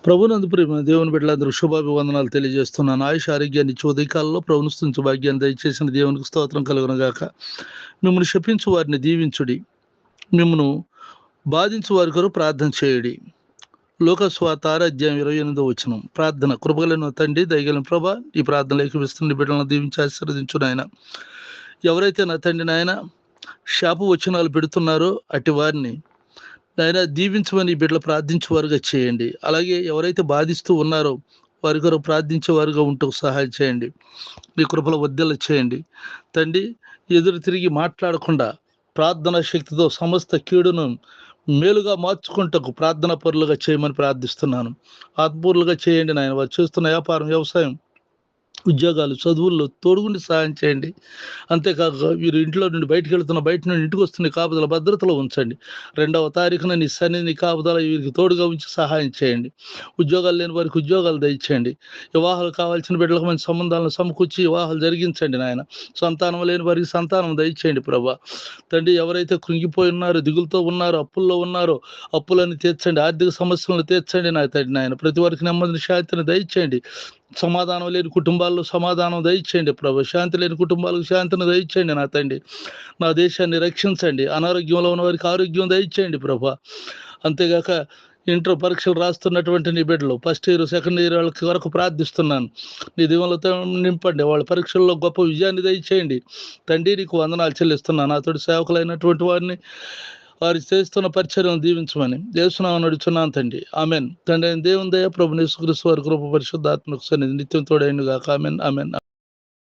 ప్రభునందు ప్రేమ దేవుని బిడ్డలందరూ శుభాభివందనాలు తెలియజేస్తున్నాను. ఆయుష ఆరోగ్యాన్ని ఇచ్చి ఉదయకాలంలో ప్రభుత్వ భాగ్యాన్ని దయచేసిన దేవునికి స్తోత్రం కలుగునగాక. మిమ్మల్ని శపించు వారిని దీవించుడి, మిమ్మను బాధించు వారి కొరకు ప్రార్థన చేయుడి. లోకస్వాత 6:28 ప్రార్థన. కృపగలిగిన తండ్రి, దయగలిగిన ప్రభా, ఈ ప్రార్థనలు ఏకీవిస్తున్న బిడ్డలను దీవించి ఆశీర్వదించు నాయన. ఎవరైతే నా తండ్రి నాయన శాప వచనాలు పెడుతున్నారో అటు వారిని నాయన దీవించమని బిడ్డలు ప్రార్థించేవారుగా చేయండి. అలాగే ఎవరైతే బాధిస్తూ ఉన్నారో వారి కొరకు ప్రార్థించేవారుగా ఉంటూ సహాయం చేయండి. మీ కృపల వద్దెల చేయండి తండ్రి. ఎదురు తిరిగి మాట్లాడకుండా ప్రార్థనా శక్తితో సమస్త కీడును మేలుగా మార్చుకుంటకు ప్రార్థన పరులుగా చేయమని ప్రార్థిస్తున్నాను. ఆత్మూరులుగా చేయండి నాయన. వారు చేస్తున్న వ్యాపారం, వ్యవసాయం, ఉద్యోగాలు, చదువుల్లో తోడుగుండి సహాయం చేయండి. అంతేకాక వీరు ఇంట్లో నుండి బయటకు వెళ్తున్న, బయట నుండి ఇంటికి వస్తున్న కాపుదల భద్రతలో ఉంచండి. 2వ తారీఖున నీ సన్నిధిని కాపుదల వీరికి తోడుగా ఉంచి సహాయం చేయండి. ఉద్యోగాలు లేని వారికి ఉద్యోగాలు దయచేయండి. వివాహాలు కావాల్సిన బిడ్డలకు మంచి సంబంధాలను సమకూర్చి వివాహాలు జరిగించండి నాయన. సంతానం లేని వారికి సంతానం దయచేయండి ప్రభా. తండ్రి, ఎవరైతే కృంగిపోయి ఉన్నారో, దిగులతో ఉన్నారో, అప్పుల్లో ఉన్నారో అప్పులను తీర్చండి. ఆర్థిక సమస్యలను తీర్చండి నా తండ్రి నాయన. ప్రతి వారికి నెమ్మదిని, శాంతిని దయచేయండి. సమాధానం లేని కుటుంబాల్లో సమాధానం దయచేయండి ప్రభు. శాంతి లేని కుటుంబాలకు శాంతిని దయచేయండి నా తండ్రి. నా దేశాన్ని రక్షించండి. అనారోగ్యంలో ఉన్న వారికి ఆరోగ్యం దయచేయండి ప్రభు. అంతేగాక ఇంటర్ పరీక్షలు రాస్తున్నటువంటి నీ బిడ్డలు, ఫస్ట్ ఇయర్, సెకండ్ ఇయర్ వాళ్ళకి వరకు ప్రార్థిస్తున్నాను. నీ దీవెనలతో నింపండి. వాళ్ళ పరీక్షల్లో గొప్ప విజయాన్ని దయచేయండి తండ్రి. నీకు వందనాలు చెల్లిస్తున్నాను. నాతోటి సేవకులైనటువంటి వారిని, వారు చేస్తున్న పరిచర్యను దీవించమని యేసునామమున నడుచున్నాను తండ్రి. ఆమెన్. తండ్రి అయిన దేవుని దయ, ప్రభువైన యేసుక్రీస్తు వారి కృప, పరిశుద్ధాత్మకు సన్నిధి నిత్యం తోడైనగాక. Amen, amen.